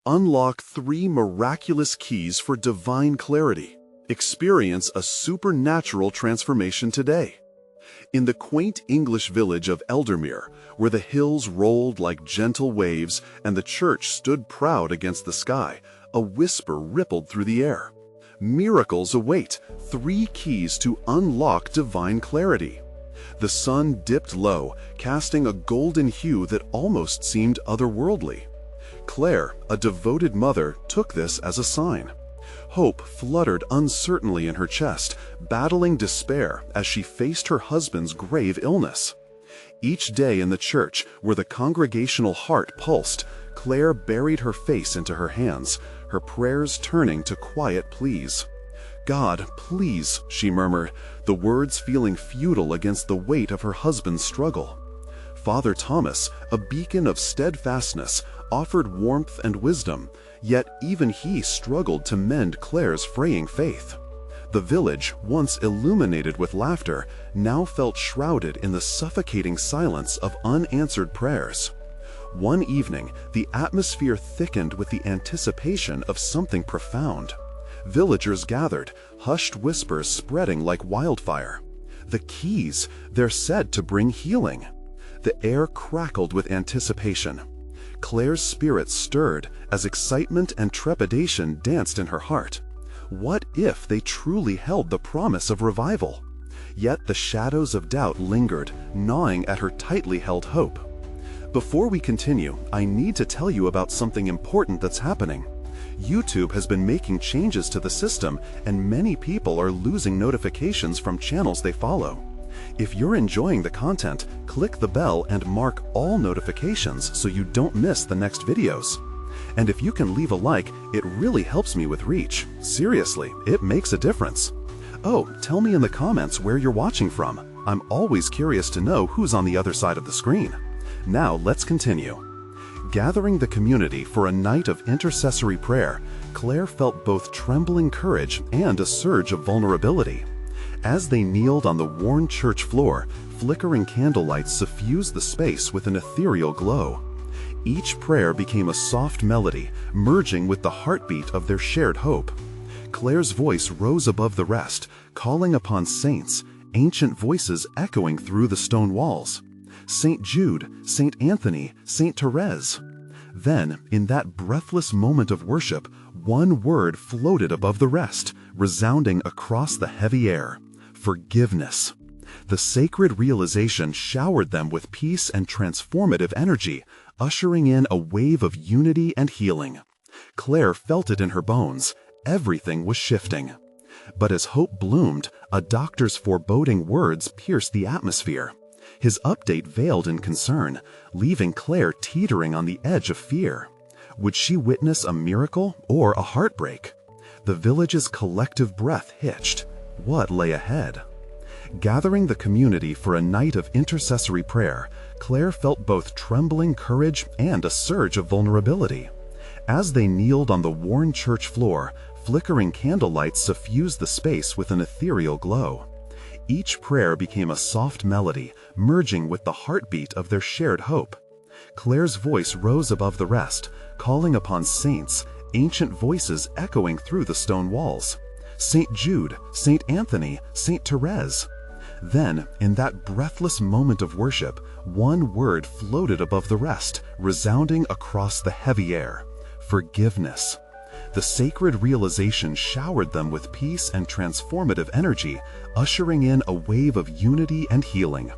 Unlock 3 miraculous keys for divine clarity. Experience a supernatural transformation today. In the quaint English village of Eldermere, where the hills rolled like gentle waves and the church stood proud against the sky, a whisper rippled through the air. Miracles await, 3 keys to unlock divine clarity. The sun dipped low, casting a golden hue that almost seemed otherworldly. Claire, a devoted mother, took this as a sign. Hope fluttered uncertainly in her chest, battling despair as she faced her husband's grave illness. Each day in the church, where the congregational heart pulsed, Claire buried her face into her hands, her prayers turning to quiet pleas. "God, please," she murmured, the words feeling futile against the weight of her husband's struggle. Father Thomas, a beacon of steadfastness, offered warmth and wisdom, yet even he struggled to mend Claire's fraying faith. The village, once illuminated with laughter, now felt shrouded in the suffocating silence of unanswered prayers. One evening, the atmosphere thickened with the anticipation of something profound. Villagers gathered, hushed whispers spreading like wildfire. The keys, they're said to bring healing. The air crackled with anticipation. Claire's spirit stirred as excitement and trepidation danced in her heart. What if they truly held the promise of revival? Yet the shadows of doubt lingered, gnawing at her tightly held hope. Before we continue, I need to tell you about something important that's happening. YouTube has been making changes to the system, and many people are losing notifications from channels they follow. If you're enjoying the content, click the bell and mark all notifications so you don't miss the next videos. And if you can leave a like, it really helps me with reach. Seriously, it makes a difference. Oh, tell me in the comments where you're watching from. I'm always curious to know who's on the other side of the screen. Now let's continue. Gathering the community for a night of intercessory prayer, Claire felt both trembling courage and a surge of vulnerability. As they kneeled on the worn church floor, flickering candlelight suffused the space with an ethereal glow. Each prayer became a soft melody, merging with the heartbeat of their shared hope. Claire's voice rose above the rest, calling upon saints, ancient voices echoing through the stone walls. Saint Jude, Saint Anthony, Saint Therese. Then, in that breathless moment of worship, one word floated above the rest, resounding across the heavy air: forgiveness. The sacred realization showered them with peace and transformative energy, ushering in a wave of unity and healing. Claire felt it in her bones. Everything was shifting. But as hope bloomed, a doctor's foreboding words pierced the atmosphere. His update veiled in concern, leaving Claire teetering on the edge of fear. Would she witness a miracle or a heartbreak? The village's collective breath hitched. What lay ahead? Gathering the community for a night of intercessory prayer, Claire felt both trembling courage and a surge of vulnerability. As they kneeled on the worn church floor, flickering candlelight suffused the space with an ethereal glow. Each prayer became a soft melody, merging with the heartbeat of their shared hope. Claire's voice rose above the rest, calling upon saints, ancient voices echoing through the stone walls. Saint Jude, Saint Anthony, Saint Therese. Then, in that breathless moment of worship, one word floated above the rest, resounding across the heavy air: forgiveness. The sacred realization showered them with peace and transformative energy, ushering in a wave of unity and healing.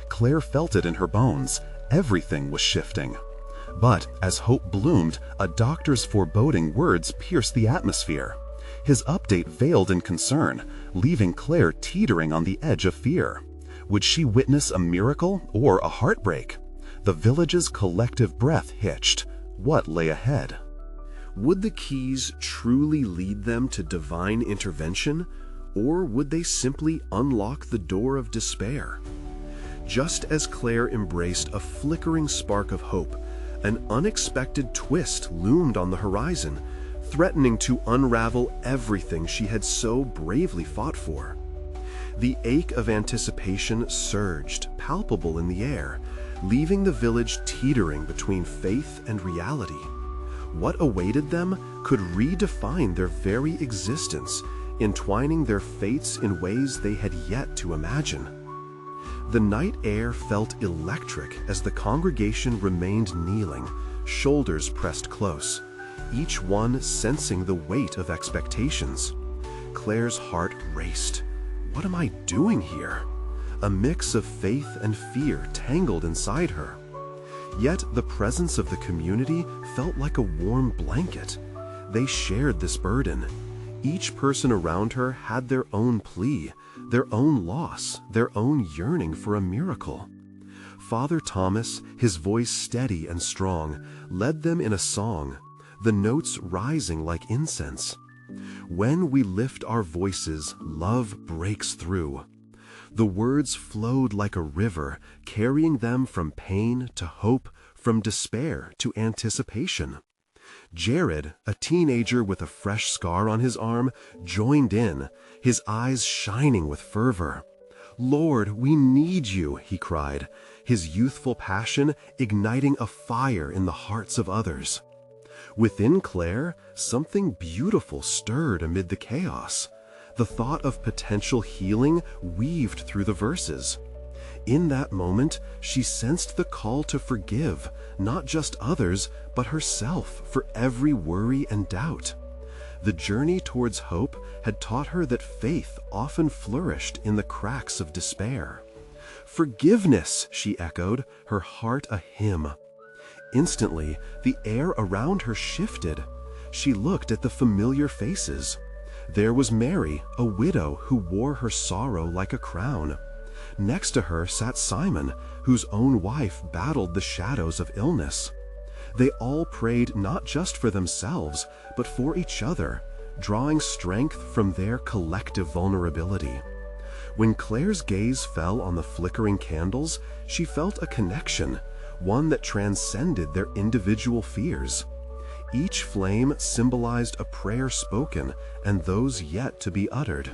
Claire felt it in her bones. Everything was shifting. But as hope bloomed, a doctor's foreboding words pierced the atmosphere. His update veiled in concern, leaving Claire teetering on the edge of fear. Would she witness a miracle or a heartbreak? The village's collective breath hitched. What lay ahead? Would the keys truly lead them to divine intervention, or would they simply unlock the door of despair? Just as Claire embraced a flickering spark of hope, an unexpected twist loomed on the horizon, threatening to unravel everything she had so bravely fought for. The ache of anticipation surged, palpable in the air, leaving the village teetering between faith and reality. What awaited them could redefine their very existence, entwining their fates in ways they had yet to imagine. The night air felt electric as the congregation remained kneeling, shoulders pressed close, each one sensing the weight of expectations. Claire's heart raced. What am I doing here? A mix of faith and fear tangled inside her. Yet the presence of the community felt like a warm blanket. They shared this burden. Each person around her had their own plea, their own loss, their own yearning for a miracle. Father Thomas, his voice steady and strong, led them in a song, the notes rising like incense. When we lift our voices, love breaks through. The words flowed like a river, carrying them from pain to hope, from despair to anticipation. Jared, a teenager with a fresh scar on his arm, joined in, his eyes shining with fervor. "Lord, we need you," he cried, his youthful passion igniting a fire in the hearts of others. Within Claire, something beautiful stirred amid the chaos. The thought of potential healing weaved through the verses. In that moment, she sensed the call to forgive, not just others, but herself for every worry and doubt. The journey towards hope had taught her that faith often flourished in the cracks of despair. "Forgiveness," she echoed, her heart a hymn. Instantly, the air around her shifted. She looked at the familiar faces. There was Mary, a widow who wore her sorrow like a crown. Next to her sat Simon, whose own wife battled the shadows of illness. They all prayed not just for themselves, but for each other, drawing strength from their collective vulnerability. When Claire's gaze fell on the flickering candles, she felt a connection, one that transcended their individual fears. Each flame symbolized a prayer spoken and those yet to be uttered.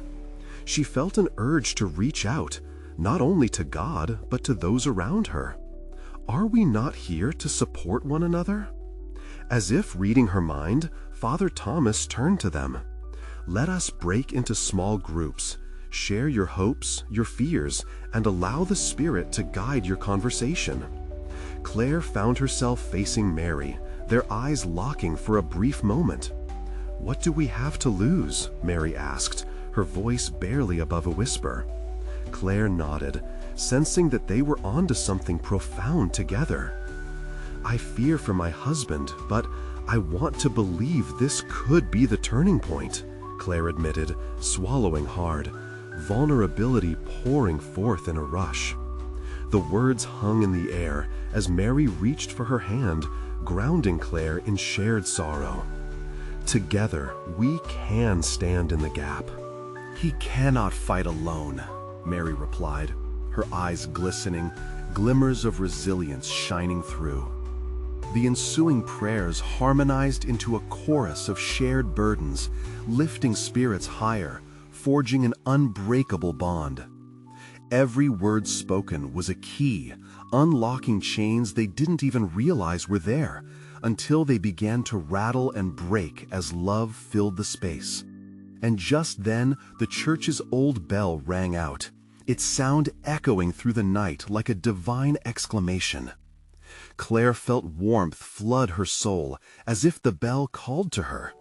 She felt an urge to reach out, not only to God, but to those around her. Are we not here to support one another? As if reading her mind, Father Thomas turned to them. "Let us break into small groups. Share your hopes, your fears, and allow the Spirit to guide your conversation." Claire found herself facing Mary, their eyes locking for a brief moment. "What do we have to lose?" Mary asked, her voice barely above a whisper. Claire nodded, sensing that they were onto something profound together. "I fear for my husband, but I want to believe this could be the turning point," Claire admitted, swallowing hard, vulnerability pouring forth in a rush. The words hung in the air as Mary reached for her hand, grounding Claire in shared sorrow. "Together, we can stand in the gap." "He cannot fight alone," Mary replied, her eyes glistening, glimmers of resilience shining through. The ensuing prayers harmonized into a chorus of shared burdens, lifting spirits higher, forging an unbreakable bond. Every word spoken was a key, unlocking chains they didn't even realize were there, until they began to rattle and break as love filled the space. And just then, the church's old bell rang out, its sound echoing through the night like a divine exclamation. Claire felt warmth flood her soul, as if the bell called to her.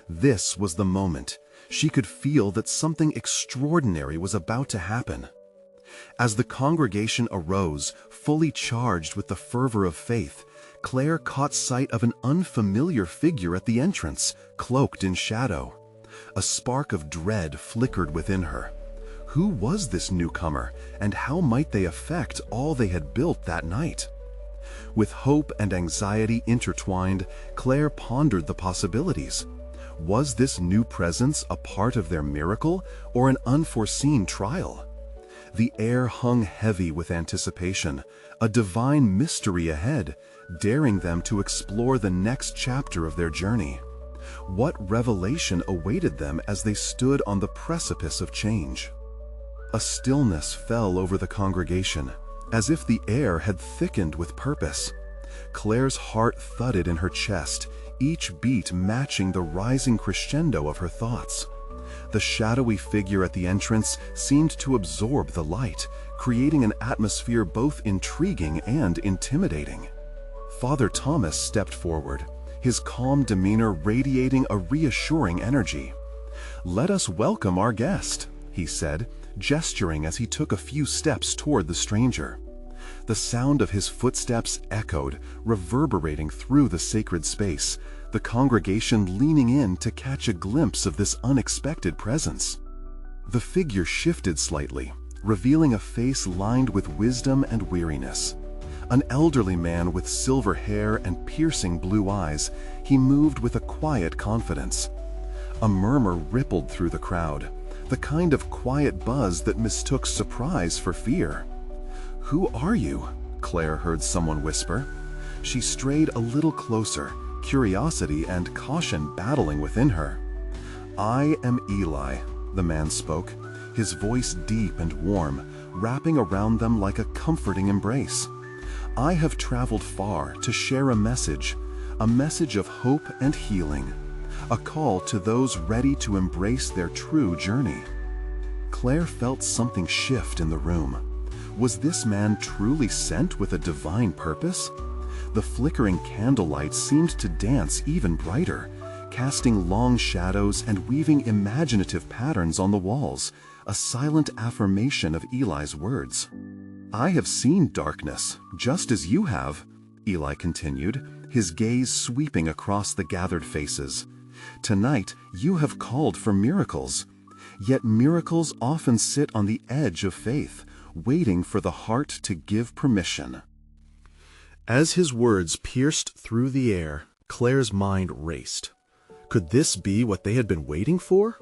This was the moment. She could feel that something extraordinary was about to happen. As the congregation arose, fully charged with the fervor of faith, Claire caught sight of an unfamiliar figure at the entrance, cloaked in shadow. A spark of dread flickered within her. Who was this newcomer, and how might they affect all they had built that night? With hope and anxiety intertwined, Claire pondered the possibilities. Was this new presence a part of their miracle or an unforeseen trial? The air hung heavy with anticipation, a divine mystery ahead, daring them to explore the next chapter of their journey. What revelation awaited them as they stood on the precipice of change? A stillness fell over the congregation, as if the air had thickened with purpose. Claire's heart thudded in her chest, each beat matching the rising crescendo of her thoughts. The shadowy figure at the entrance seemed to absorb the light, creating an atmosphere both intriguing and intimidating. Father Thomas stepped forward, his calm demeanor radiating a reassuring energy. "Let us welcome our guest," he said, gesturing as he took a few steps toward the stranger. The sound of his footsteps echoed, reverberating through the sacred space, the congregation leaning in to catch a glimpse of this unexpected presence. The figure shifted slightly, revealing a face lined with wisdom and weariness. An elderly man with silver hair and piercing blue eyes, he moved with a quiet confidence. A murmur rippled through the crowd, the kind of quiet buzz that mistook surprise for fear. "Who are you?" Claire heard someone whisper. She strayed a little closer, curiosity and caution battling within her. "I am Eli," the man spoke, his voice deep and warm, wrapping around them like a comforting embrace. "I have traveled far to share a message of hope and healing, a call to those ready to embrace their true journey." Claire felt something shift in the room. Was this man truly sent with a divine purpose? The flickering candlelight seemed to dance even brighter, casting long shadows and weaving imaginative patterns on the walls, a silent affirmation of Eli's words. "I have seen darkness, just as you have," Eli continued, his gaze sweeping across the gathered faces. "Tonight, you have called for miracles. Yet miracles often sit on the edge of faith, waiting for the heart to give permission." As his words pierced through the air, Claire's mind raced. Could this be what they had been waiting for?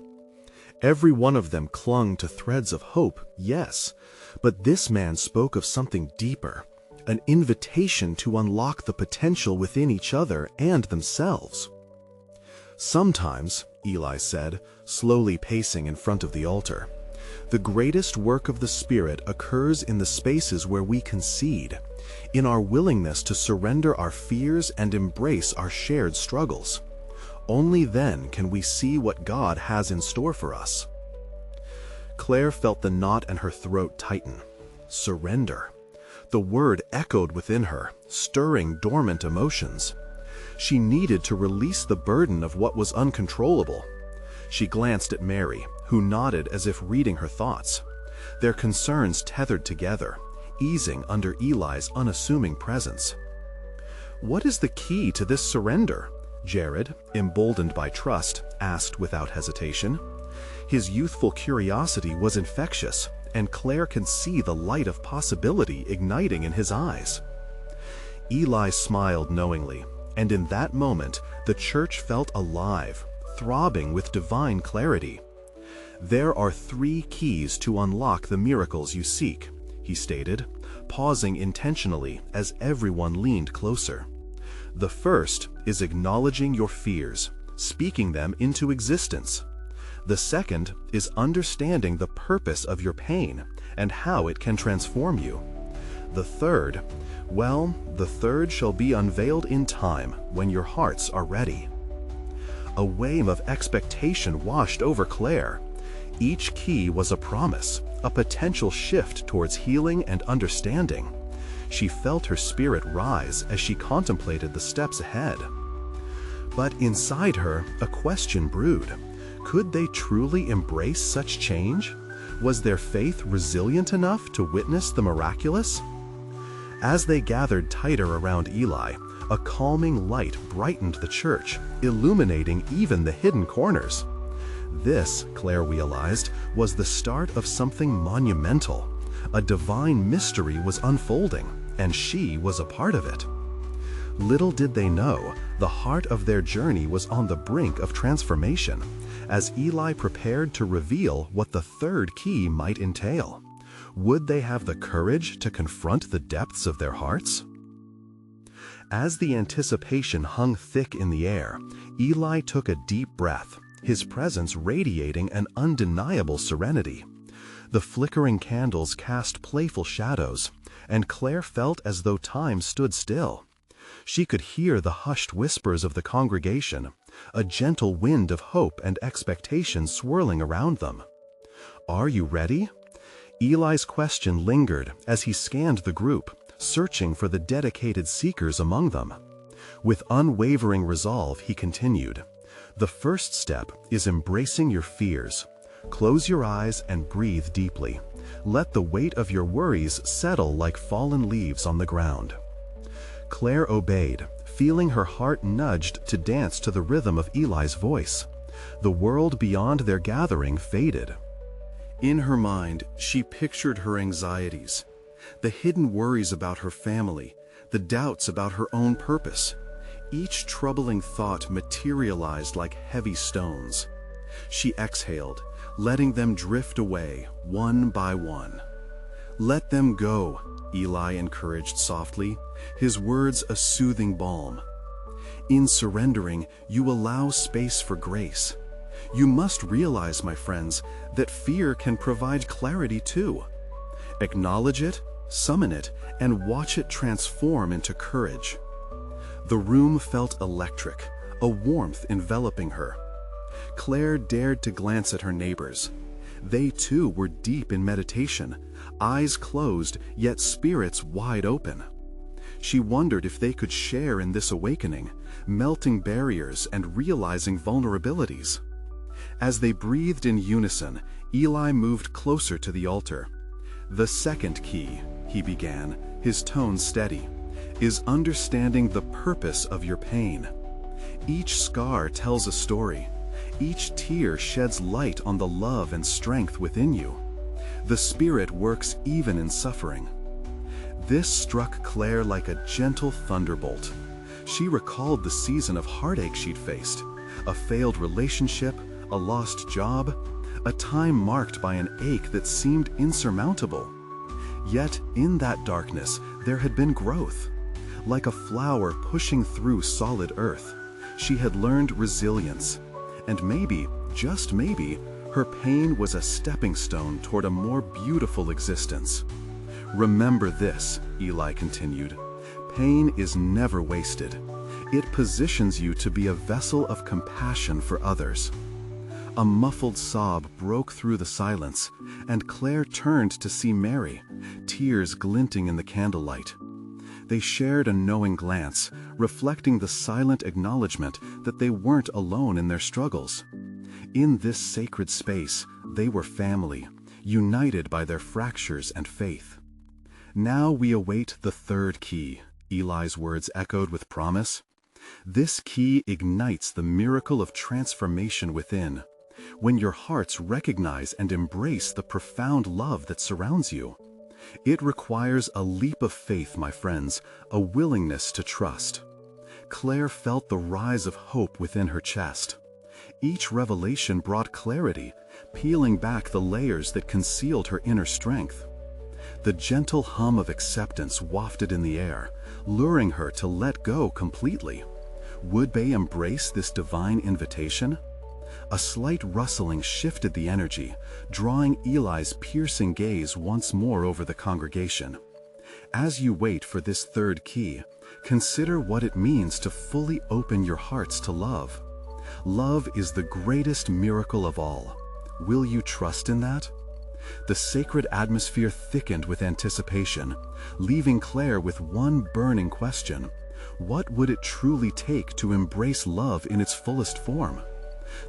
Every one of them clung to threads of hope, yes, but this man spoke of something deeper, an invitation to unlock the potential within each other and themselves. "Sometimes," Eli said, slowly pacing in front of the altar, "the greatest work of the Spirit occurs in the spaces where we concede, in our willingness to surrender our fears and embrace our shared struggles. Only then can we see what God has in store for us." Claire felt the knot in her throat tighten. Surrender. The word echoed within her, stirring dormant emotions. She needed to release the burden of what was uncontrollable. She glanced at Mary, who nodded as if reading her thoughts. Their concerns tethered together, easing under Eli's unassuming presence. "What is the key to this surrender?" Jared, emboldened by trust, asked without hesitation. His youthful curiosity was infectious, and Claire could see the light of possibility igniting in his eyes. Eli smiled knowingly, and in that moment the church felt alive, throbbing with divine clarity. "There are 3 keys to unlock the miracles you seek," he stated, pausing intentionally as everyone leaned closer. "The first is acknowledging your fears, speaking them into existence. The second is understanding the purpose of your pain and how it can transform you. The third shall be unveiled in time when your hearts are ready." A wave of expectation washed over Claire. Each key was a promise, a potential shift towards healing and understanding. She felt her spirit rise as she contemplated the steps ahead. But inside her, a question brewed. Could they truly embrace such change? Was their faith resilient enough to witness the miraculous? As they gathered tighter around Eli, a calming light brightened the church, illuminating even the hidden corners. This, Claire realized, was the start of something monumental. A divine mystery was unfolding, and she was a part of it. Little did they know, the heart of their journey was on the brink of transformation, as Eli prepared to reveal what the third key might entail. Would they have the courage to confront the depths of their hearts? As the anticipation hung thick in the air, Eli took a deep breath, his presence radiating an undeniable serenity. The flickering candles cast playful shadows, and Claire felt as though time stood still. She could hear the hushed whispers of the congregation, a gentle wind of hope and expectation swirling around them. "Are you ready?" Eli's question lingered as he scanned the group, searching for the dedicated seekers among them. With unwavering resolve, he continued, "The first step is embracing your fears. Close your eyes and breathe deeply. Let the weight of your worries settle like fallen leaves on the ground." Claire obeyed, feeling her heart nudged to dance to the rhythm of Eli's voice. The world beyond their gathering faded. In her mind, she pictured her anxieties, the hidden worries about her family, the doubts about her own purpose. Each troubling thought materialized like heavy stones. She exhaled, letting them drift away, one by one. "Let them go," Eli encouraged softly, his words a soothing balm. "In surrendering, you allow space for grace. You must realize, my friends, that fear can provide clarity too. Acknowledge it, summon it, and watch it transform into courage." The room felt electric, a warmth enveloping her. Claire dared to glance at her neighbors. They too were deep in meditation, eyes closed, yet spirits wide open. She wondered if they could share in this awakening, melting barriers and realizing vulnerabilities. As they breathed in unison, Eli moved closer to the altar. "The second key," he began, his tone steady, "is understanding the purpose of your pain. Each scar tells a story. Each tear sheds light on the love and strength within you. The Spirit works even in suffering." This struck Claire like a gentle thunderbolt. She recalled the season of heartache she'd faced, a failed relationship, a lost job, a time marked by an ache that seemed insurmountable. Yet in that darkness, there had been growth. Like a flower pushing through solid earth, she had learned resilience. And maybe, just maybe, her pain was a stepping stone toward a more beautiful existence. "Remember this," Eli continued, "pain is never wasted. It positions you to be a vessel of compassion for others." A muffled sob broke through the silence, and Claire turned to see Mary, tears glinting in the candlelight. They shared a knowing glance, reflecting the silent acknowledgement that they weren't alone in their struggles. In this sacred space, they were family, united by their fractures and faith. "Now we await the third key," Eli's words echoed with promise. "This key ignites the miracle of transformation within, when your hearts recognize and embrace the profound love that surrounds you. It requires a leap of faith, my friends, a willingness to trust." Claire felt the rise of hope within her chest. Each revelation brought clarity, peeling back the layers that concealed her inner strength. The gentle hum of acceptance wafted in the air, luring her to let go completely. Would they embrace this divine invitation? A slight rustling shifted the energy, drawing Eli's piercing gaze once more over the congregation. As you wait for this third key, consider what it means to fully open your hearts to love. Love is the greatest miracle of all. Will you trust in that? The sacred atmosphere thickened with anticipation, leaving Claire with one burning question. What would it truly take to embrace love in its fullest form?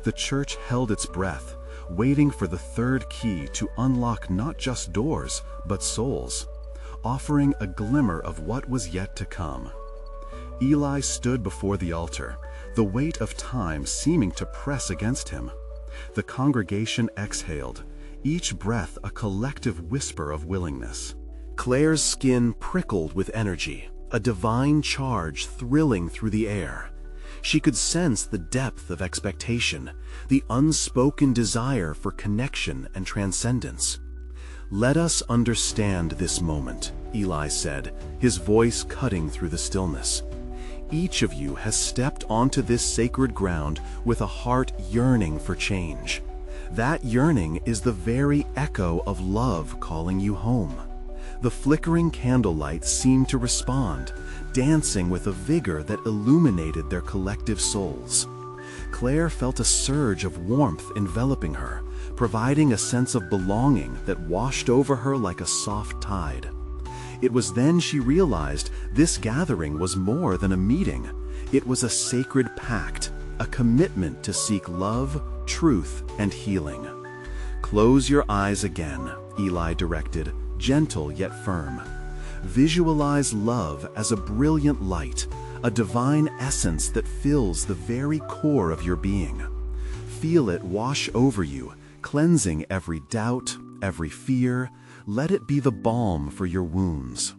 The church held its breath, waiting for the third key to unlock not just doors, but souls, offering a glimmer of what was yet to come. Eli stood before the altar, the weight of time seeming to press against him. The congregation exhaled, each breath a collective whisper of willingness. Claire's skin prickled with energy, a divine charge thrilling through the air. She could sense the depth of expectation, the unspoken desire for connection and transcendence. "Let us understand this moment," Eli said, his voice cutting through the stillness. "Each of you has stepped onto this sacred ground with a heart yearning for change. That yearning is the very echo of love calling you home. The flickering candlelight seemed to respond, dancing with a vigor that illuminated their collective souls. Claire felt a surge of warmth enveloping her, providing a sense of belonging that washed over her like a soft tide. It was then she realized this gathering was more than a meeting. It was a sacred pact, a commitment to seek love, truth, and healing. "Close your eyes again," Eli directed, gentle yet firm. "Visualize love as a brilliant light, a divine essence that fills the very core of your being. Feel it wash over you, cleansing every doubt, every fear. Let it be the balm for your wounds."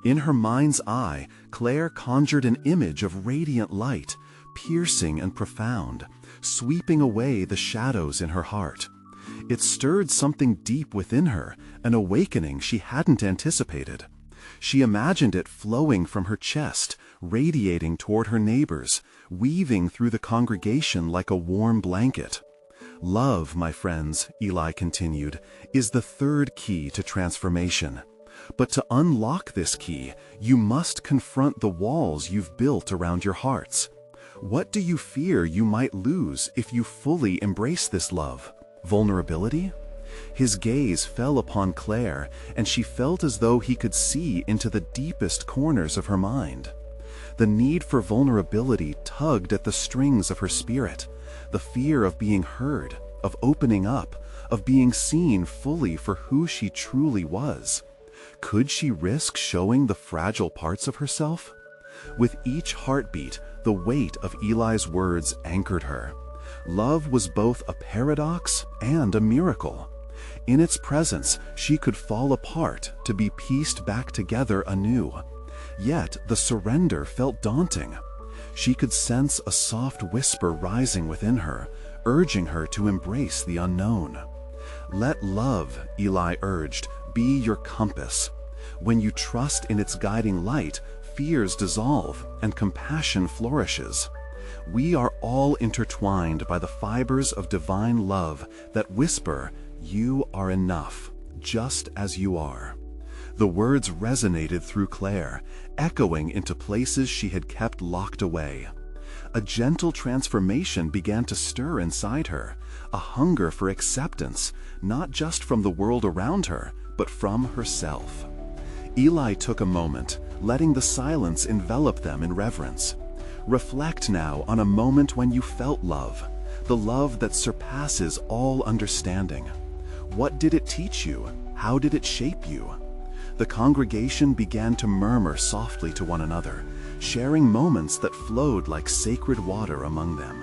In her mind's eye, Claire conjured an image of radiant light, piercing and profound, sweeping away the shadows in her heart. It stirred something deep within her, an awakening she hadn't anticipated. She imagined it flowing from her chest, radiating toward her neighbors, weaving through the congregation like a warm blanket. "Love, my friends," Eli continued, "is the third key to transformation. But to unlock this key, you must confront the walls you've built around your hearts. What do you fear you might lose if you fully embrace this love? Vulnerability?" His gaze fell upon Claire, and she felt as though he could see into the deepest corners of her mind. The need for vulnerability tugged at the strings of her spirit, the fear of being heard, of opening up, of being seen fully for who she truly was. Could she risk showing the fragile parts of herself? With each heartbeat, the weight of Eli's words anchored her. Love was both a paradox and a miracle. In its presence, she could fall apart to be pieced back together anew. Yet the surrender felt daunting. She could sense a soft whisper rising within her, urging her to embrace the unknown. "Let love," Eli urged, "be your compass. When you trust in its guiding light, fears dissolve and compassion flourishes. We are all intertwined by the fibers of divine love that whisper, 'You are enough, just as you are.'" The words resonated through Claire, echoing into places she had kept locked away. A gentle transformation began to stir inside her, a hunger for acceptance, not just from the world around her, but from herself. Eli took a moment, letting the silence envelop them in reverence. Reflect now on a moment when you felt love, the love that surpasses all understanding. What did it teach you? How did it shape you? The congregation began to murmur softly to one another, sharing moments that flowed like sacred water among them.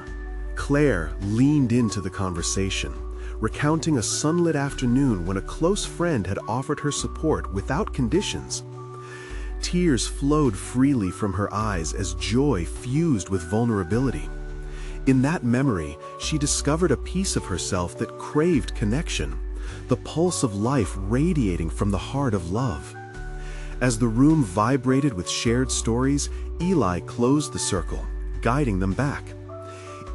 Claire leaned into the conversation, recounting a sunlit afternoon when a close friend had offered her support without conditions. Tears flowed freely from her eyes as joy fused with vulnerability. In that memory, she discovered a piece of herself that craved connection, the pulse of life radiating from the heart of love. As the room vibrated with shared stories, Eli closed the circle, guiding them back.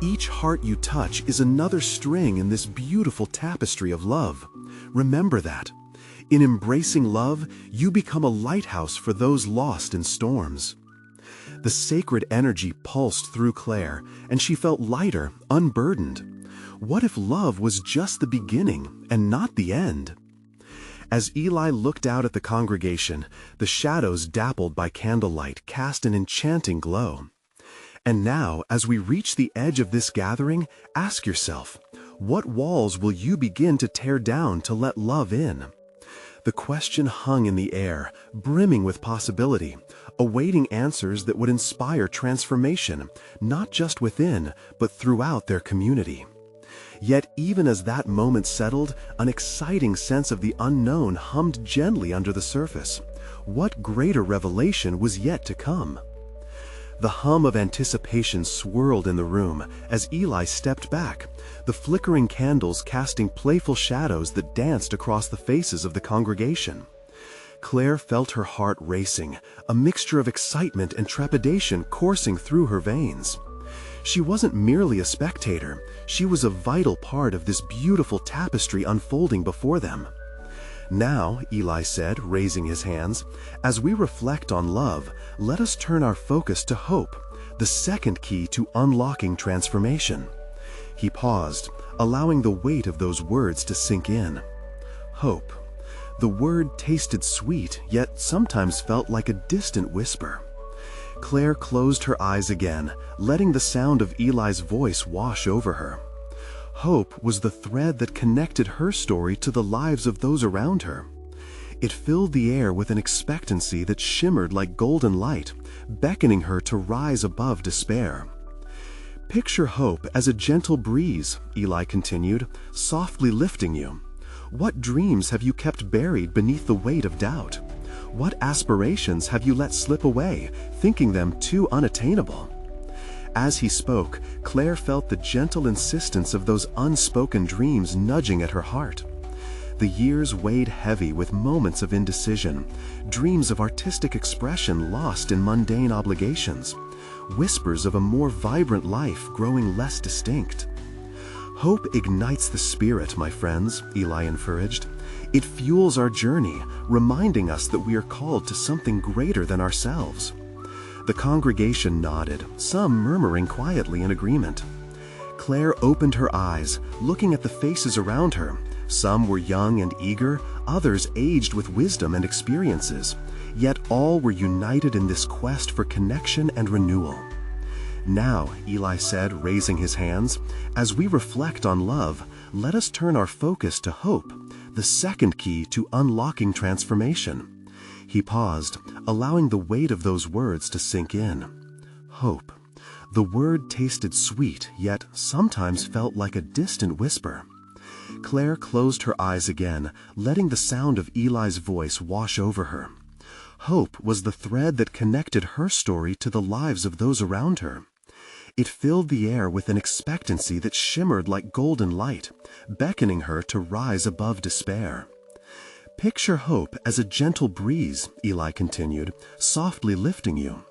"Each heart you touch is another string in this beautiful tapestry of love. Remember that. In embracing love, you become a lighthouse for those lost in storms." The sacred energy pulsed through Claire, and she felt lighter, unburdened. What if love was just the beginning and not the end? As Eli looked out at the congregation, the shadows dappled by candlelight cast an enchanting glow. And now, as we reach the edge of this gathering, ask yourself, what walls will you begin to tear down to let love in? The question hung in the air, brimming with possibility, awaiting answers that would inspire transformation, not just within, but throughout their community. Yet even as that moment settled, an exciting sense of the unknown hummed gently under the surface. What greater revelation was yet to come? The hum of anticipation swirled in the room as Eli stepped back, the flickering candles casting playful shadows that danced across the faces of the congregation. Claire felt her heart racing, a mixture of excitement and trepidation coursing through her veins. She wasn't merely a spectator, she was a vital part of this beautiful tapestry unfolding before them. Now, Eli said, raising his hands, as we reflect on love, let us turn our focus to hope, the second key to unlocking transformation. He paused, allowing the weight of those words to sink in. Hope. The word tasted sweet, yet sometimes felt like a distant whisper. Claire closed her eyes again, letting the sound of Eli's voice wash over her. Hope was the thread that connected her story to the lives of those around her. It filled the air with an expectancy that shimmered like golden light, beckoning her to rise above despair. Picture hope as a gentle breeze, Eli continued, softly lifting you. What dreams have you kept buried beneath the weight of doubt? What aspirations have you let slip away, thinking them too unattainable? As he spoke, Claire felt the gentle insistence of those unspoken dreams nudging at her heart. The years weighed heavy with moments of indecision, dreams of artistic expression lost in mundane obligations, whispers of a more vibrant life growing less distinct. Hope ignites the spirit, my friends, Eli encouraged. It fuels our journey, reminding us that we are called to something greater than ourselves. The congregation nodded, some murmuring quietly in agreement. Claire opened her eyes, looking at the faces around her. Some were young and eager, others aged with wisdom and experiences, yet all were united in this quest for connection and renewal. Now, Eli said, raising his hands, as we reflect on love, let us turn our focus to hope, the second key to unlocking transformation. He paused, allowing the weight of those words to sink in. Hope. The word tasted sweet, yet sometimes felt like a distant whisper. Claire closed her eyes again, letting the sound of Eli's voice wash over her. Hope was the thread that connected her story to the lives of those around her. It filled the air with an expectancy that shimmered like golden light, beckoning her to rise above despair. Picture hope as a gentle breeze, Eli continued, softly lifting you.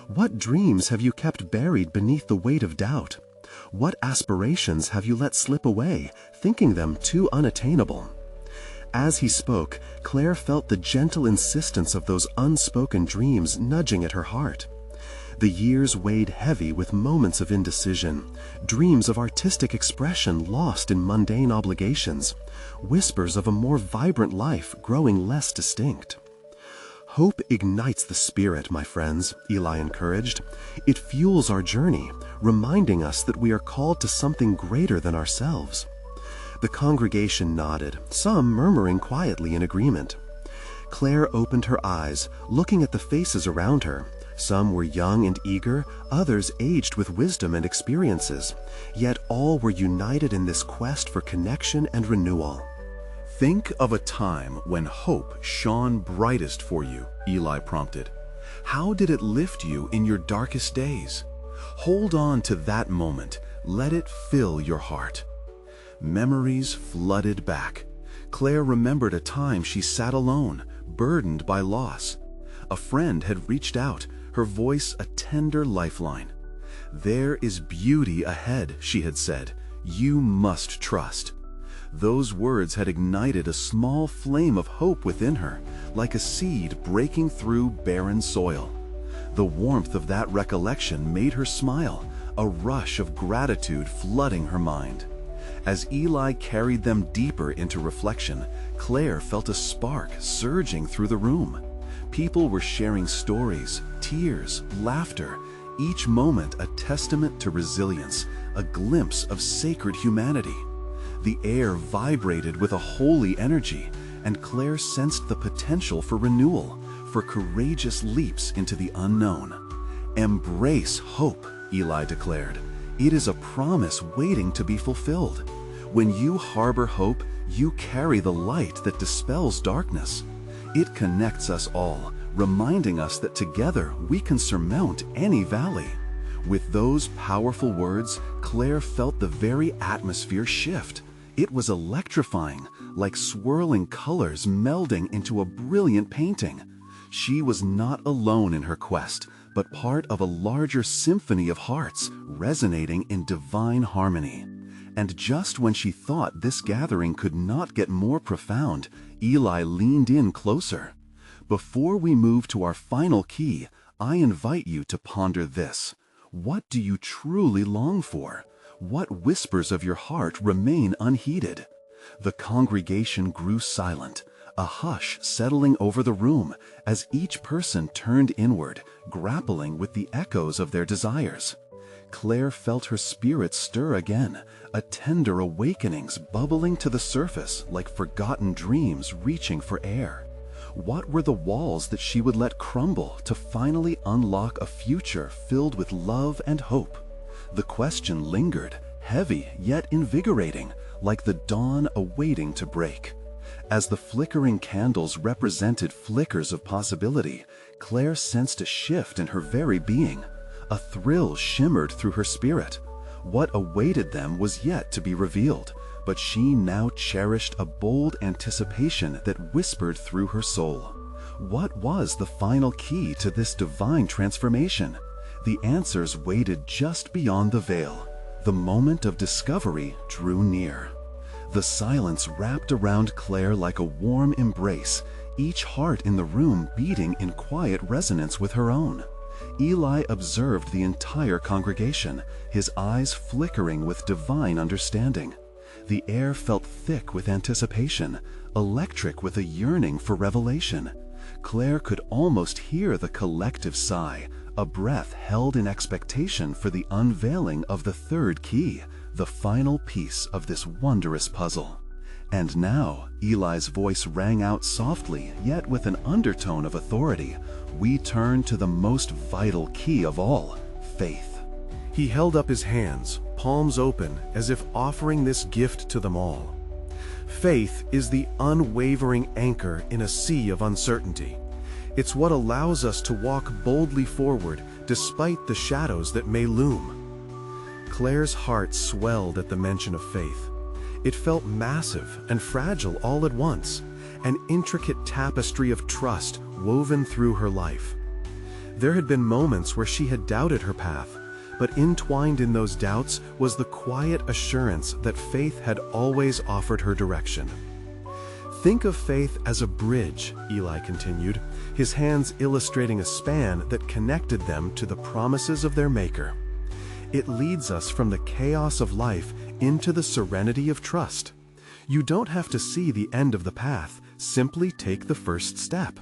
What dreams have you kept buried beneath the weight of doubt? What aspirations have you let slip away, thinking them too unattainable? As he spoke, Claire felt the gentle insistence of those unspoken dreams nudging at her heart. The years weighed heavy with moments of indecision, dreams of artistic expression lost in mundane obligations, whispers of a more vibrant life growing less distinct. Hope ignites the spirit, my friends, Eli encouraged. It fuels our journey, reminding us that we are called to something greater than ourselves. The congregation nodded, some murmuring quietly in agreement. Claire opened her eyes, looking at the faces around her. Some were young and eager, others aged with wisdom and experiences, yet all were united in this quest for connection and renewal. Think of a time when hope shone brightest for you, Eli prompted. How did it lift you in your darkest days? Hold on to that moment. Let it fill your heart. Memories flooded back. Claire remembered a time she sat alone, burdened by loss. A friend had reached out, her voice a tender lifeline. "There is beauty ahead," she had said. "You must trust." Those words had ignited a small flame of hope within her, like a seed breaking through barren soil. The warmth of that recollection made her smile, a rush of gratitude flooding her mind. As Eli carried them deeper into reflection, Claire felt a spark surging through the room. People were sharing stories, tears, laughter, each moment a testament to resilience, a glimpse of sacred humanity. The air vibrated with a holy energy, and Claire sensed the potential for renewal, for courageous leaps into the unknown. "Embrace hope," Eli declared. "It is a promise waiting to be fulfilled. When you harbor hope, you carry the light that dispels darkness. It connects us all, reminding us that together we can surmount any valley." With those powerful words, Claire felt the very atmosphere shift. It was electrifying, like swirling colors melding into a brilliant painting. She was not alone in her quest, but part of a larger symphony of hearts resonating in divine harmony. And just when she thought this gathering could not get more profound, Eli leaned in closer. Before we move to our final key, I invite you to ponder this. What do you truly long for? What whispers of your heart remain unheeded? The congregation grew silent, a hush settling over the room as each person turned inward, grappling with the echoes of their desires. Claire felt her spirit stir again, a tender awakenings bubbling to the surface like forgotten dreams reaching for air. What were the walls that she would let crumble to finally unlock a future filled with love and hope? The question lingered, heavy yet invigorating, like the dawn awaiting to break. As the flickering candles represented flickers of possibility, Claire sensed a shift in her very being. A thrill shimmered through her spirit. What awaited them was yet to be revealed, but she now cherished a bold anticipation that whispered through her soul. What was the final key to this divine transformation? The answers waited just beyond the veil. The moment of discovery drew near. The silence wrapped around Claire like a warm embrace, each heart in the room beating in quiet resonance with her own. Eli observed the entire congregation, his eyes flickering with divine understanding. The air felt thick with anticipation, electric with a yearning for revelation. Claire could almost hear the collective sigh, a breath held in expectation for the unveiling of the third key, the final piece of this wondrous puzzle. And now, Eli's voice rang out softly, yet with an undertone of authority. We turn to the most vital key of all, faith. He held up his hands, palms open, as if offering this gift to them all. Faith is the unwavering anchor in a sea of uncertainty. It's what allows us to walk boldly forward despite the shadows that may loom. Claire's heart swelled at the mention of faith. It felt massive and fragile all at once, an intricate tapestry of trust woven through her life. There had been moments where she had doubted her path, but entwined in those doubts was the quiet assurance that faith had always offered her direction. Think of faith as a bridge, Eli continued, his hands illustrating a span that connected them to the promises of their Maker. It leads us from the chaos of life into the serenity of trust. You don't have to see the end of the path, simply take the first step.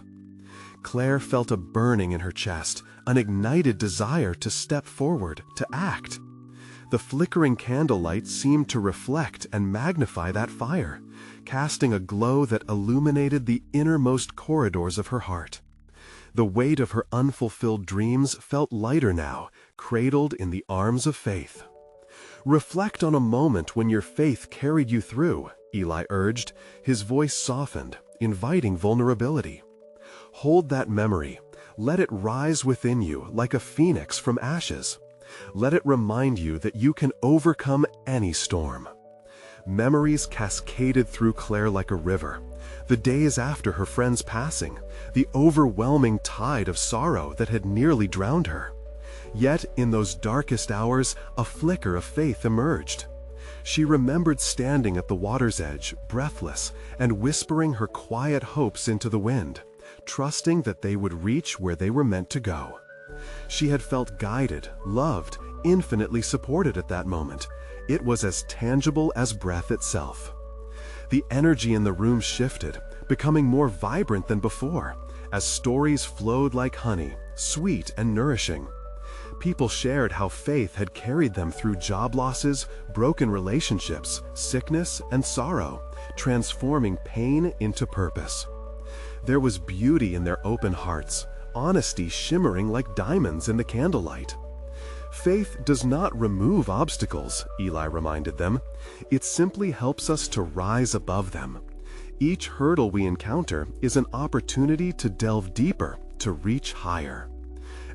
Claire felt a burning in her chest, an ignited desire to step forward, to act. The flickering candlelight seemed to reflect and magnify that fire, casting a glow that illuminated the innermost corridors of her heart. The weight of her unfulfilled dreams felt lighter now, cradled in the arms of faith. Reflect on a moment when your faith carried you through, Eli urged, his voice softened, inviting vulnerability. Hold that memory. Let it rise within you like a phoenix from ashes. Let it remind you that you can overcome any storm. Memories cascaded through Claire like a river. The days after her friend's passing, the overwhelming tide of sorrow that had nearly drowned her. Yet, in those darkest hours, a flicker of faith emerged. She remembered standing at the water's edge, breathless, and whispering her quiet hopes into the wind, trusting that they would reach where they were meant to go. She had felt guided, loved, infinitely supported at that moment. It was as tangible as breath itself. The energy in the room shifted, becoming more vibrant than before, as stories flowed like honey, sweet and nourishing. People shared how faith had carried them through job losses, broken relationships, sickness, and sorrow, transforming pain into purpose. There was beauty in their open hearts, honesty shimmering like diamonds in the candlelight. Faith does not remove obstacles, Eli reminded them. It simply helps us to rise above them. Each hurdle we encounter is an opportunity to delve deeper, to reach higher.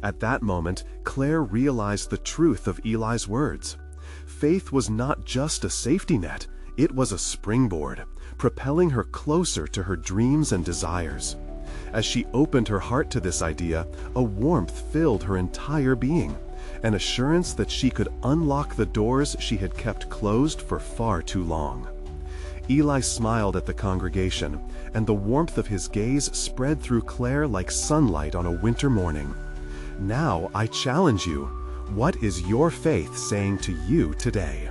At that moment, Claire realized the truth of Eli's words. Faith was not just a safety net, it was a springboard, propelling her closer to her dreams and desires. As she opened her heart to this idea, a warmth filled her entire being. an assurance that she could unlock the doors she had kept closed for far too long. Eli smiled at the congregation, and the warmth of his gaze spread through Claire like sunlight on a winter morning. "Now I challenge you. What is your faith saying to you today?"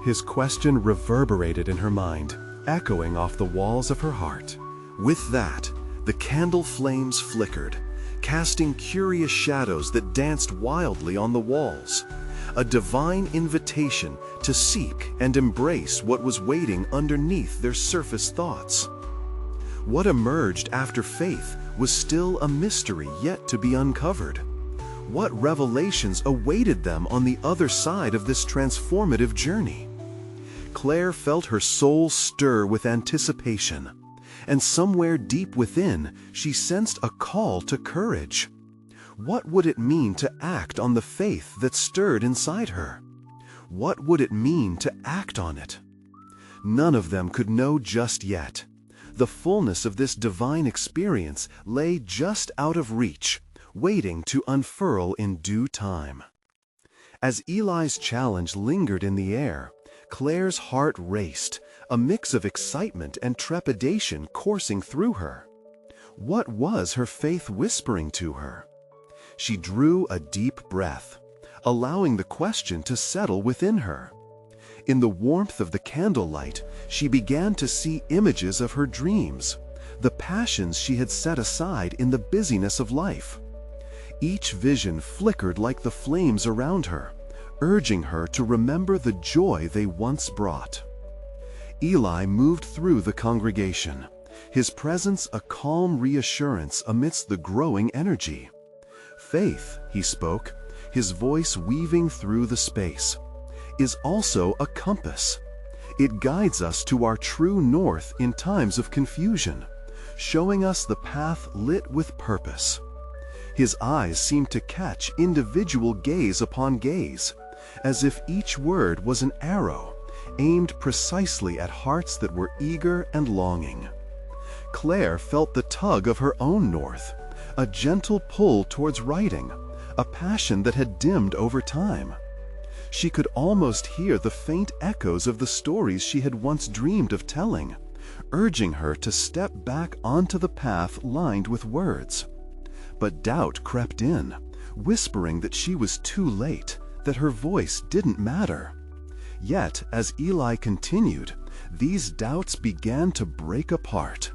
His question reverberated in her mind, echoing off the walls of her heart. With that, the candle flames flickered, casting curious shadows that danced wildly on the walls, a divine invitation to seek and embrace what was waiting underneath their surface thoughts. What emerged after faith was still a mystery yet to be uncovered. What revelations awaited them on the other side of this transformative journey? Claire felt her soul stir with anticipation, and somewhere deep within, she sensed a call to courage. What would it mean to act on the faith that stirred inside her? What would it mean to act on it? None of them could know just yet. The fullness of this divine experience lay just out of reach, waiting to unfurl in due time. As Eli's challenge lingered in the air, Claire's heart raced, a mix of excitement and trepidation coursing through her. What was her faith whispering to her? She drew a deep breath, allowing the question to settle within her. In the warmth of the candlelight, she began to see images of her dreams, the passions she had set aside in the busyness of life. Each vision flickered like the flames around her, urging her to remember the joy they once brought. Eli moved through the congregation, his presence a calm reassurance amidst the growing energy. Faith, he spoke, his voice weaving through the space, is also a compass. It guides us to our true north in times of confusion, showing us the path lit with purpose. His eyes seemed to catch individual gaze upon gaze, as if each word was an arrow, aimed precisely at hearts that were eager and longing. Claire felt the tug of her own north, a gentle pull towards writing, a passion that had dimmed over time. She could almost hear the faint echoes of the stories she had once dreamed of telling, urging her to step back onto the path lined with words. But doubt crept in, whispering that she was too late, that her voice didn't matter. Yet, as Eli continued, these doubts began to break apart.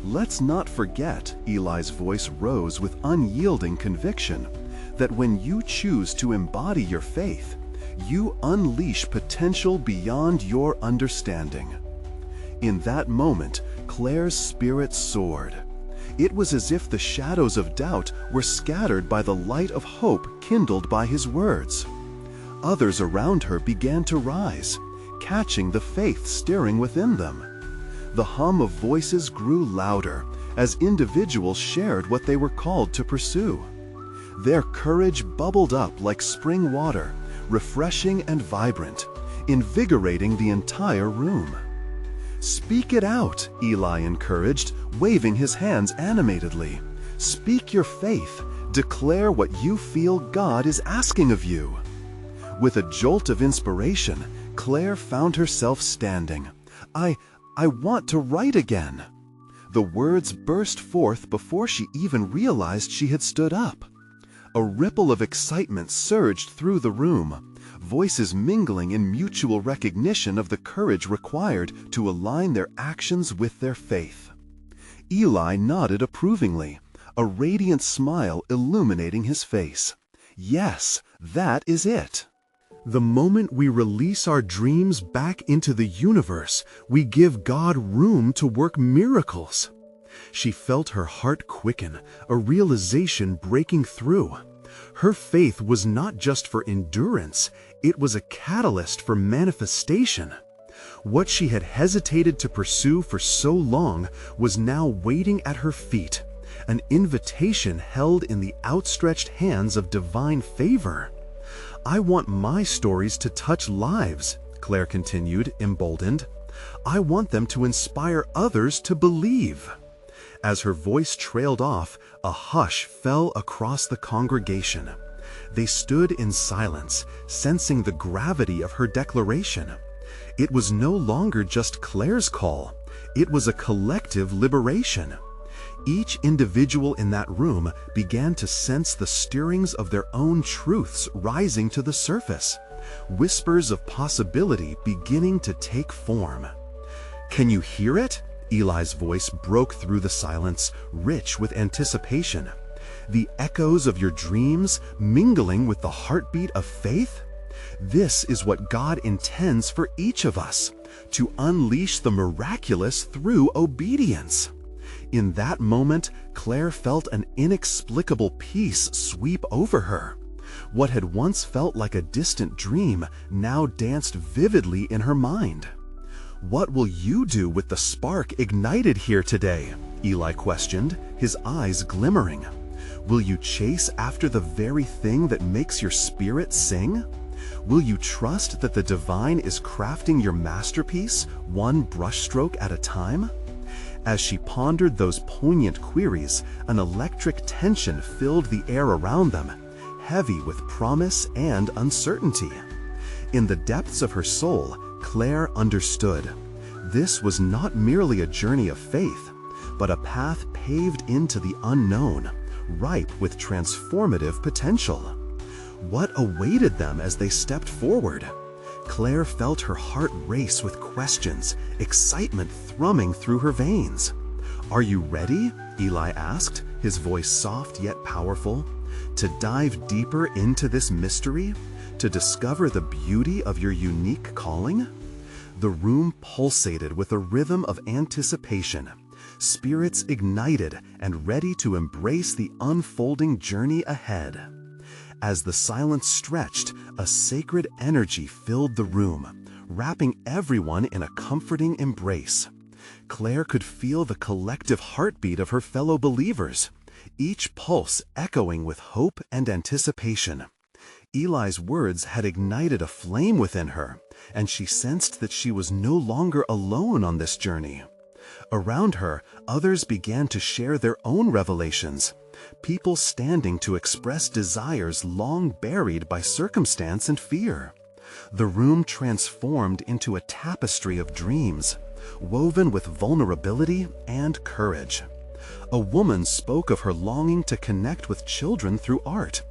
Let's not forget, Eli's voice rose with unyielding conviction, that when you choose to embody your faith, you unleash potential beyond your understanding. In that moment, Claire's spirit soared. It was as if the shadows of doubt were scattered by the light of hope kindled by his words. Others around her began to rise, catching the faith stirring within them. The hum of voices grew louder as individuals shared what they were called to pursue. Their courage bubbled up like spring water, refreshing and vibrant, invigorating the entire room. "Speak it out," Eli encouraged, waving his hands animatedly. "Speak your faith. Declare what you feel God is asking of you." With a jolt of inspiration, Claire found herself standing. I want to write again." The words burst forth before she even realized she had stood up. A ripple of excitement surged through the room, voices mingling in mutual recognition of the courage required to align their actions with their faith. Eli nodded approvingly, a radiant smile illuminating his face. "Yes, that is it." The moment we release our dreams back into the universe, we give God room to work miracles. She felt her heart quicken, a realization breaking through. Her faith was not just for endurance, it was a catalyst for manifestation. What she had hesitated to pursue for so long was now waiting at her feet, an invitation held in the outstretched hands of divine favor. "I want my stories to touch lives," Claire continued, emboldened. "I want them to inspire others to believe." As her voice trailed off, a hush fell across the congregation. They stood in silence, sensing the gravity of her declaration. It was no longer just Claire's call. It was a collective liberation. Each individual in that room began to sense the stirrings of their own truths rising to the surface, whispers of possibility beginning to take form. "Can you hear it?" Eli's voice broke through the silence, rich with anticipation. "The echoes of your dreams mingling with the heartbeat of faith? This is what God intends for each of us, to unleash the miraculous through obedience." In that moment, Claire felt an inexplicable peace sweep over her. What had once felt like a distant dream now danced vividly in her mind. "What will you do with the spark ignited here today?" Eli questioned, his eyes glimmering. "Will you chase after the very thing that makes your spirit sing? Will you trust that the divine is crafting your masterpiece, one brushstroke at a time?" As she pondered those poignant queries, an electric tension filled the air around them, heavy with promise and uncertainty. In the depths of her soul, Claire understood. This was not merely a journey of faith, but a path paved into the unknown, ripe with transformative potential. What awaited them as they stepped forward? Claire felt her heart race with questions, excitement thrumming through her veins. "Are you ready?" Eli asked, his voice soft yet powerful. "To dive deeper into this mystery? To discover the beauty of your unique calling?" The room pulsated with a rhythm of anticipation, spirits ignited and ready to embrace the unfolding journey ahead. As the silence stretched, a sacred energy filled the room, wrapping everyone in a comforting embrace. Claire could feel the collective heartbeat of her fellow believers, each pulse echoing with hope and anticipation. Eli's words had ignited a flame within her, and she sensed that she was no longer alone on this journey. Around her, others began to share their own revelations, people standing to express desires long buried by circumstance and fear. The room transformed into a tapestry of dreams, woven with vulnerability and courage. A woman spoke of her longing to connect with children through art.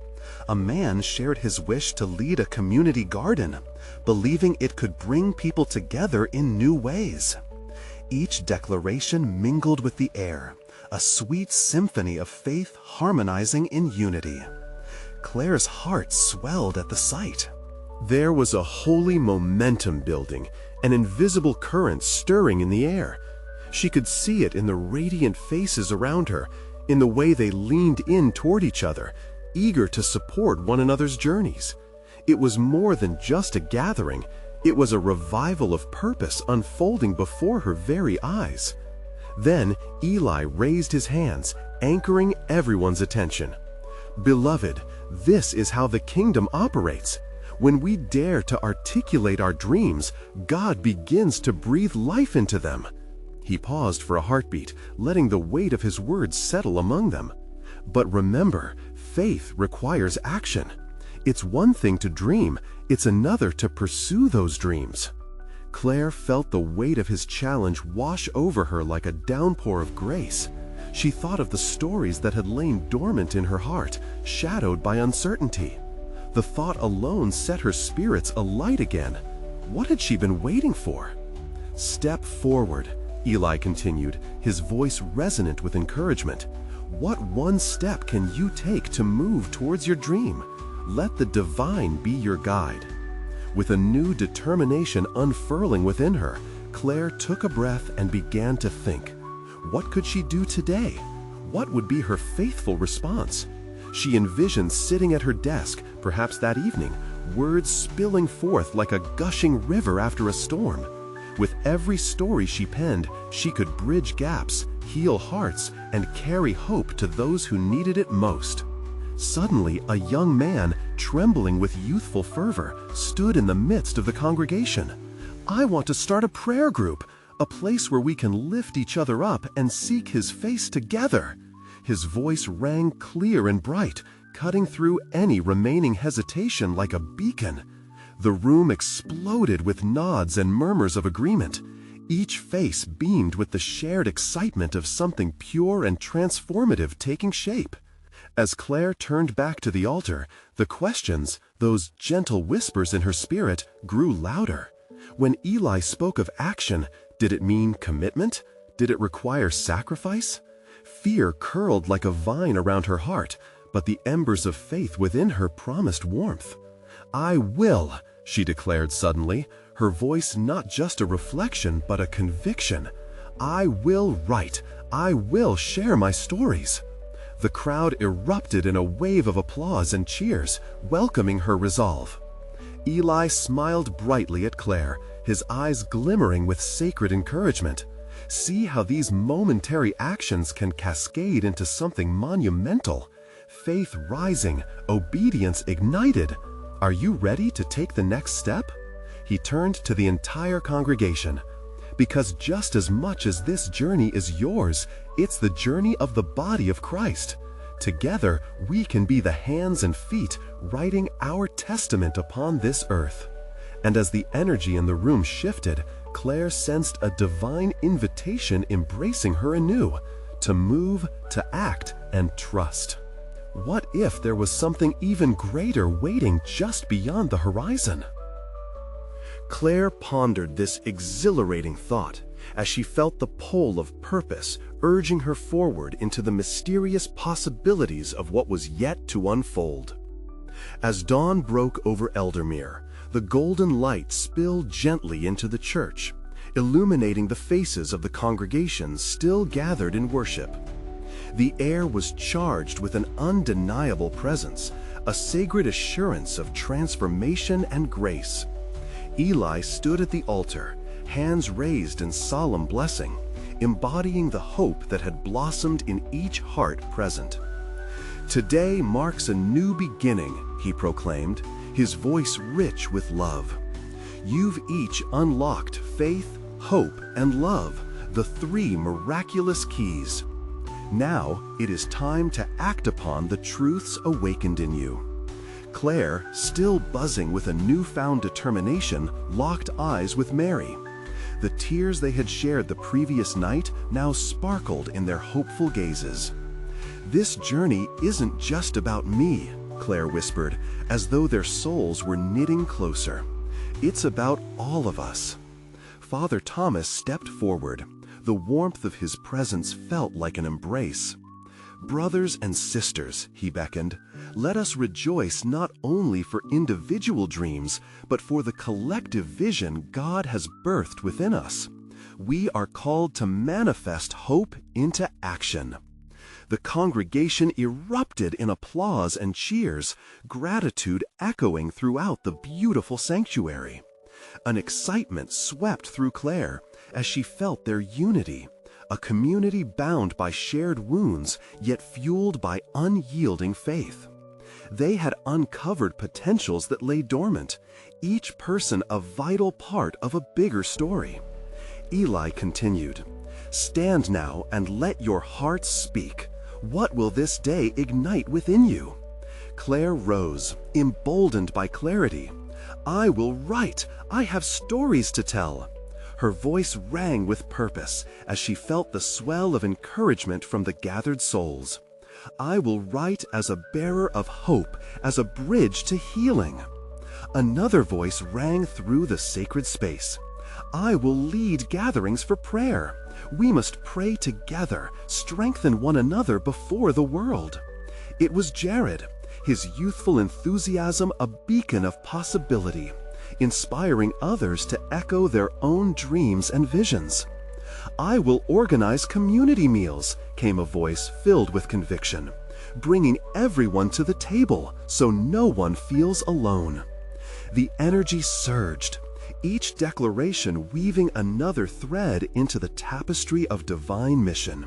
A man shared his wish to lead a community garden, believing it could bring people together in new ways. Each declaration mingled with the air, a sweet symphony of faith harmonizing in unity. Claire's heart swelled at the sight. There was a holy momentum building, an invisible current stirring in the air. She could see it in the radiant faces around her, in the way they leaned in toward each other, eager to support one another's journeys. It was more than just a gathering. It was a revival of purpose unfolding before her very eyes. Then Eli raised his hands, anchoring everyone's attention. "Beloved, this is how the kingdom operates. When we dare to articulate our dreams, God begins to breathe life into them." He paused for a heartbeat, letting the weight of his words settle among them. "But remember, faith requires action. It's one thing to dream, it's another to pursue those dreams." Claire felt the weight of his challenge wash over her like a downpour of grace. She thought of the stories that had lain dormant in her heart, shadowed by uncertainty. The thought alone set her spirits alight again. What had she been waiting for? "Step forward," Eli continued, his voice resonant with encouragement. "What one step can you take to move towards your dream? Let the divine be your guide." With a new determination unfurling within her, Claire took a breath and began to think. What could she do today? What would be her faithful response? She envisioned sitting at her desk, perhaps that evening, words spilling forth like a gushing river after a storm. With every story she penned, she could bridge gaps, heal hearts, and carry hope to those who needed it most. Suddenly, a young man, trembling with youthful fervor, stood in the midst of the congregation. "I want to start a prayer group, a place where we can lift each other up and seek His face together." His voice rang clear and bright, cutting through any remaining hesitation like a beacon. The room exploded with nods and murmurs of agreement. Each face beamed with the shared excitement of something pure and transformative taking shape. As Claire turned back to the altar, the questions, those gentle whispers in her spirit, grew louder. When Eli spoke of action, did it mean commitment? Did it require sacrifice? Fear curled like a vine around her heart, but the embers of faith within her promised warmth. "I will," she declared suddenly, her voice not just a reflection but a conviction. "I will write. I will share my stories." The crowd erupted in a wave of applause and cheers, welcoming her resolve. Eli smiled brightly at Claire, his eyes glimmering with sacred encouragement. See how these momentary actions can cascade into something monumental. Faith rising, obedience ignited. Are you ready to take the next step? He turned to the entire congregation. Because just as much as this journey is yours, it's the journey of the body of Christ. Together, we can be the hands and feet writing our testament upon this earth. And as the energy in the room shifted, Claire sensed a divine invitation embracing her anew, to move, to act, and trust. What if there was something even greater waiting just beyond the horizon? Claire pondered this exhilarating thought as she felt the pull of purpose urging her forward into the mysterious possibilities of what was yet to unfold. As dawn broke over Eldermere, the golden light spilled gently into the church, illuminating the faces of the congregations still gathered in worship. The air was charged with an undeniable presence, a sacred assurance of transformation and grace. Eli stood at the altar, hands raised in solemn blessing, embodying the hope that had blossomed in each heart present. "Today marks a new beginning," he proclaimed, his voice rich with love. "You've each unlocked faith, hope, and love, the three miraculous keys. Now it is time to act upon the truths awakened in you." Claire, still buzzing with a newfound determination, locked eyes with Mary. The tears they had shared the previous night now sparkled in their hopeful gazes. "This journey isn't just about me," Claire whispered, as though their souls were knitting closer. "It's about all of us." Father Thomas stepped forward. The warmth of his presence felt like an embrace. "Brothers and sisters," he beckoned, "let us rejoice not only for individual dreams, but for the collective vision God has birthed within us. We are called to manifest hope into action." The congregation erupted in applause and cheers, gratitude echoing throughout the beautiful sanctuary. An excitement swept through Claire as she felt their unity, a community bound by shared wounds, yet fueled by unyielding faith. They had uncovered potentials that lay dormant, each person a vital part of a bigger story. Eli continued, "Stand now and let your hearts speak. What will this day ignite within you?" Claire rose, emboldened by clarity. "I will write. I have stories to tell." Her voice rang with purpose as she felt the swell of encouragement from the gathered souls. "I will write as a bearer of hope, as a bridge to healing." Another voice rang through the sacred space. "I will lead gatherings for prayer. We must pray together, strengthen one another before the world." It was Jared, his youthful enthusiasm a beacon of possibility, inspiring others to echo their own dreams and visions. "I will organize community meals," came a voice filled with conviction, "bringing everyone to the table so no one feels alone." The energy surged, each declaration weaving another thread into the tapestry of divine mission.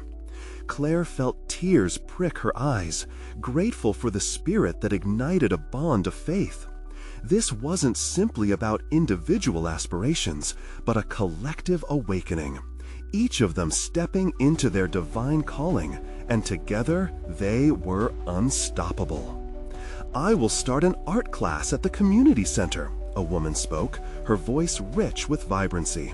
Claire felt tears prick her eyes, grateful for the spirit that ignited a bond of faith. This wasn't simply about individual aspirations, but a collective awakening, each of them stepping into their divine calling, and together they were unstoppable. I will start an art class at the community center, a woman spoke, her voice rich with vibrancy.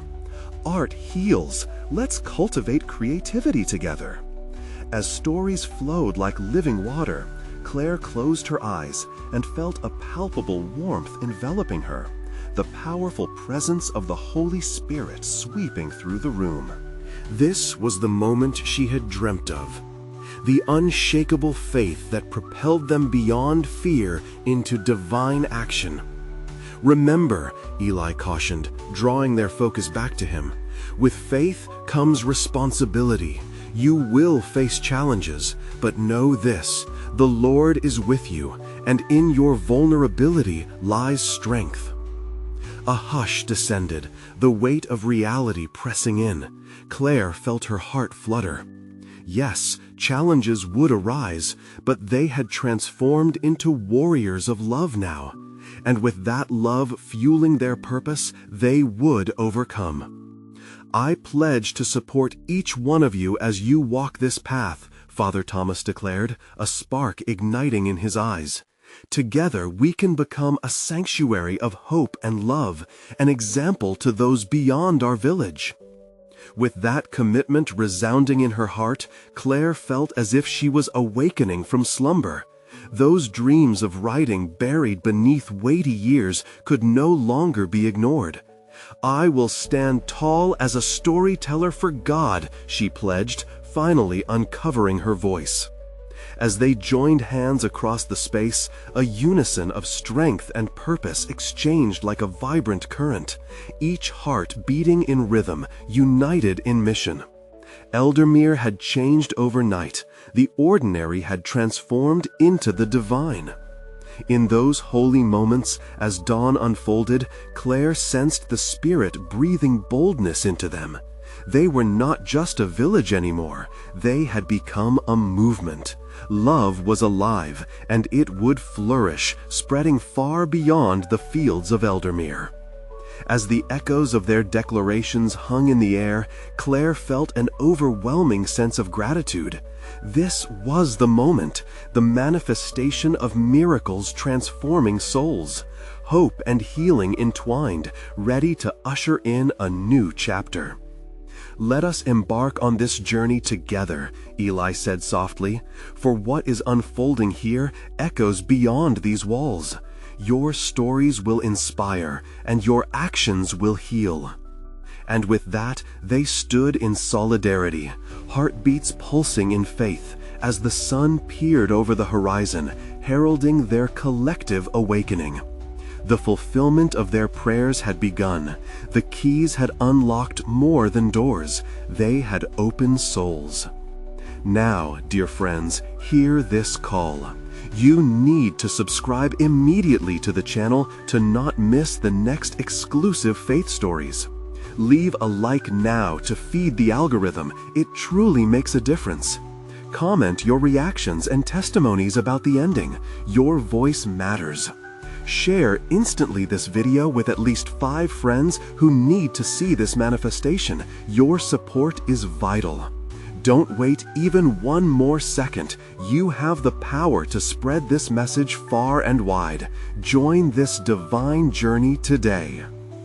Art heals. Let's cultivate creativity together. As stories flowed like living water, Claire closed her eyes and felt a palpable warmth enveloping her, the powerful presence of the Holy Spirit sweeping through the room. This was the moment she had dreamt of. The unshakable faith that propelled them beyond fear into divine action. Remember, Eli cautioned, drawing their focus back to him, with faith comes responsibility. You will face challenges, but know this, the Lord is with you, and in your vulnerability lies strength. A hush descended, the weight of reality pressing in. Claire felt her heart flutter. Yes, challenges would arise, but they had transformed into warriors of love now. And with that love fueling their purpose, they would overcome. I pledge to support each one of you as you walk this path, Father Thomas declared, a spark igniting in his eyes. Together we can become a sanctuary of hope and love, an example to those beyond our village. With that commitment resounding in her heart, Claire felt as if she was awakening from slumber. Those dreams of writing buried beneath weighty years could no longer be ignored. I will stand tall as a storyteller for God, she pledged, finally uncovering her voice. As they joined hands across the space, a unison of strength and purpose exchanged like a vibrant current, each heart beating in rhythm, united in mission. Eldermere had changed overnight. The ordinary had transformed into the divine. In those holy moments, as dawn unfolded, Claire sensed the Spirit breathing boldness into them. They were not just a village anymore. They had become a movement. Love was alive, and it would flourish, spreading far beyond the fields of Eldermere. As the echoes of their declarations hung in the air, Claire felt an overwhelming sense of gratitude. This was the moment, the manifestation of miracles transforming souls, hope and healing entwined, ready to usher in a new chapter. Let us embark on this journey together, Eli said softly, for what is unfolding here echoes beyond these walls. Your stories will inspire, and your actions will heal. And with that, they stood in solidarity, heartbeats pulsing in faith, as the sun peered over the horizon, heralding their collective awakening. The fulfillment of their prayers had begun. The keys had unlocked more than doors. They had opened souls. Now, dear friends, hear this call. You need to subscribe immediately to the channel to not miss the next exclusive faith stories. Leave a like now to feed the algorithm. It truly makes a difference. Comment your reactions and testimonies about the ending. Your voice matters. Share instantly this video with at least 5 friends who need to see this manifestation. Your support is vital. Don't wait even one more second. You have the power to spread this message far and wide. Join this divine journey today.